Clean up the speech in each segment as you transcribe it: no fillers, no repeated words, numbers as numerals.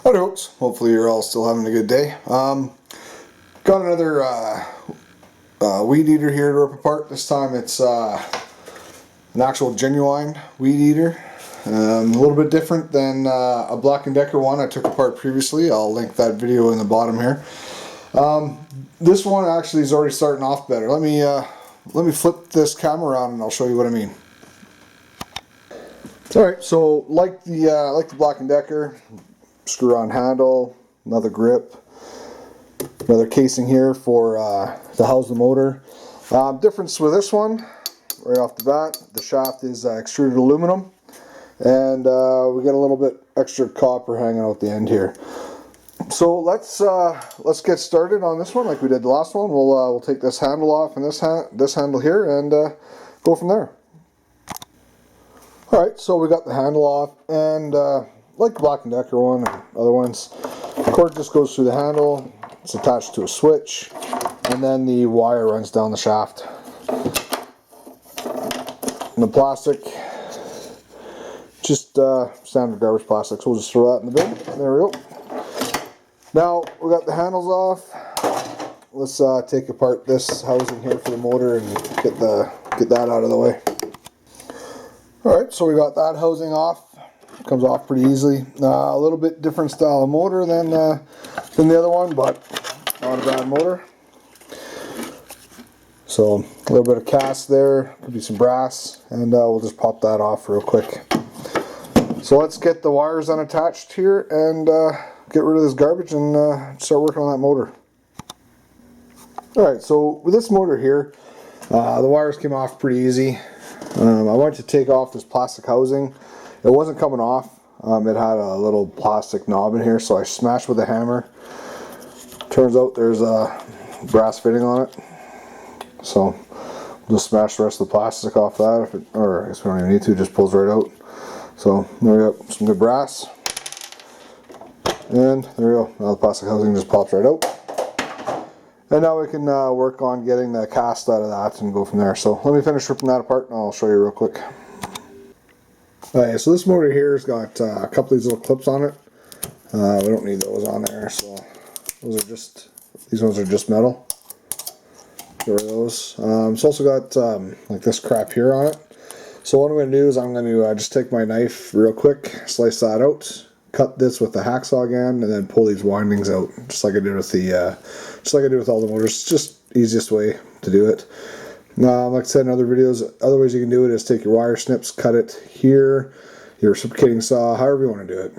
Howdy folks, hopefully you're all still having a good day. Got another weed eater here to rip apart. This time it's an actual genuine weed eater. A little bit different than a Black & Decker one I took apart previously. I'll link that video in the bottom here. This one actually is already starting off better. Let me flip this camera around and I'll show you what I mean. Alright, so like the Black & Decker, screw on handle, another grip, another casing here for to house the motor. Difference with this one, right off the bat, the shaft is extruded aluminum, and we get a little bit extra copper hanging out the end here. So let's get started on this one like we did the last one. We'll take this handle off and this handle here and go from there. Alright, so we got the handle off, and like the Black & Decker one and other ones, the cord just goes through the handle, it's attached to a switch, and then the wire runs down the shaft. And the plastic, just standard garbage plastic, so we'll just throw that in the bin. There we go. Now we got the handles off. Let's take apart this housing here for the motor and get that out of the way. Alright, so we got that housing off. Comes off pretty easily. A little bit different style of motor than the other one, but not a bad motor. So a little bit of cast there, could be some brass, and we'll just pop that off real quick. So let's get the wires unattached here and get rid of this garbage and start working on that motor. Alright, so with this motor here, the wires came off pretty easy. I went to take off this plastic housing. It wasn't coming off. It had a little plastic knob in here, so I smashed with a hammer. Turns out there's a brass fitting on it. So we'll just smash the rest of the plastic off that, or I guess we don't even need to, it just pulls right out. So there we got some good brass. And there we go. Now the plastic housing just pops right out. And now we can work on getting the cast out of that and go from there. So let me finish ripping that apart and I'll show you real quick. Alright, so this motor here has got a couple of these little clips on it. We don't need those on there, so these ones are just metal. Get rid of those. It's also got like this crap here on it. So what I'm going to do is I'm going to just take my knife real quick, slice that out, cut this with the hacksaw again, and then pull these windings out, just like I did with all the motors. It's just easiest way to do it. Like I said in other videos, other ways you can do it is take your wire snips, cut it here, your reciprocating saw, however you want to do it.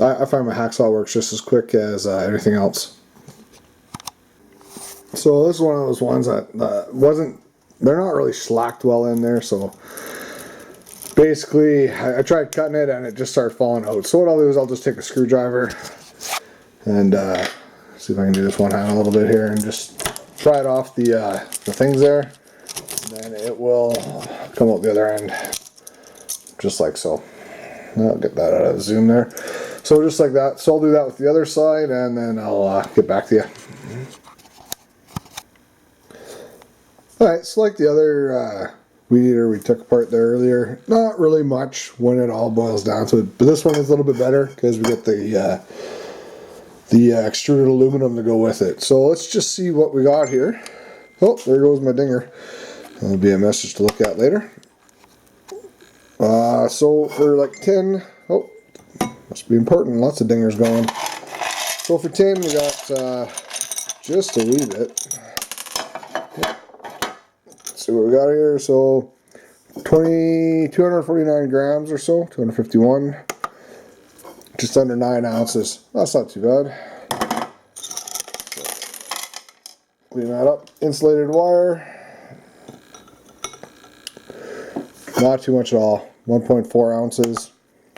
I find my hacksaw works just as quick as anything else. So this is one of those ones that they're not really slacked well in there, so basically I tried cutting it and it just started falling out. So what I'll do is I'll just take a screwdriver and see if I can do this one hand a little bit here and just pry it off the things there. And it will come out the other end, just like so. I'll get that out of the zoom there. So just like that. So I'll do that with the other side, and then I'll get back to you. Alright, so like the other weed eater we took apart there earlier, not really much when it all boils down to it. But this one is a little bit better because we get the extruded aluminum to go with it. So let's just see what we got here. Oh, there goes my dinger. That'll be a message to look at later. So for like 10, oh, must be important, lots of dingers going. So for 10 we got just a wee bit. Let's see what we got here. So 249 grams or so, 251. Just under 9 ounces. That's not too bad. Clean that up. Insulated wire. Not too much at all. 1.4 ounces,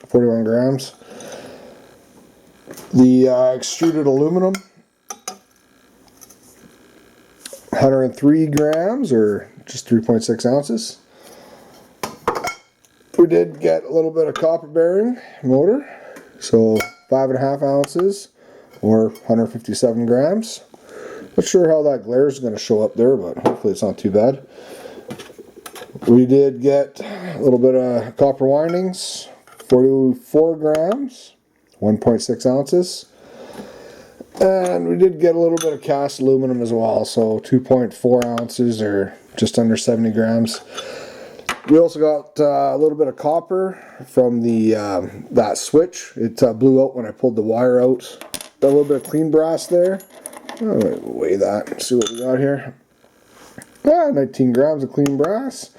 41 grams. The extruded aluminum, 103 grams, or just 3.6 ounces. We did get a little bit of copper bearing motor, so 5.5 ounces, or 157 grams. Not sure how that glare is going to show up there, but hopefully it's not too bad. We did get a little bit of copper windings, 44 grams, 1.6 ounces. And we did get a little bit of cast aluminum as well, so 2.4 ounces or just under 70 grams. We also got a little bit of copper from the that switch. It blew out when I pulled the wire out. Got a little bit of clean brass there. I'm going to weigh that and see what we got here. 19 grams of clean brass.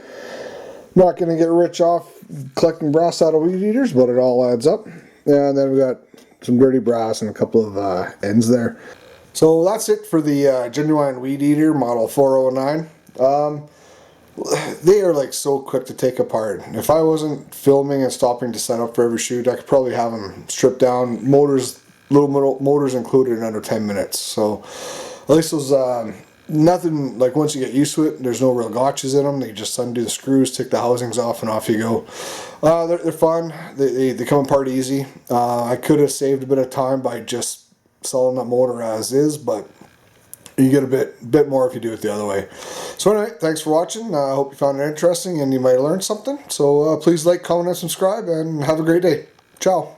Not going to get rich off collecting brass out of weed eaters, but it all adds up. And then we got some dirty brass and a couple of ends there. So that's it for the Genuine Weed Eater model 409. They are like so quick to take apart. If I wasn't filming and stopping to set up for every shoot, I could probably have them stripped down, motors, little motors included, in under 10 minutes. So at least those, nothing, like once you get used to it, there's no real gotchas in them. They just undo the screws, take the housings off, and off you go. They're fun. They come apart easy. I could have saved a bit of time by just selling that motor as is, but you get a bit more if you do it the other way. So anyway, thanks for watching. I hope you found it interesting and you might have learned something. So please like, comment, and subscribe, and have a great day. Ciao.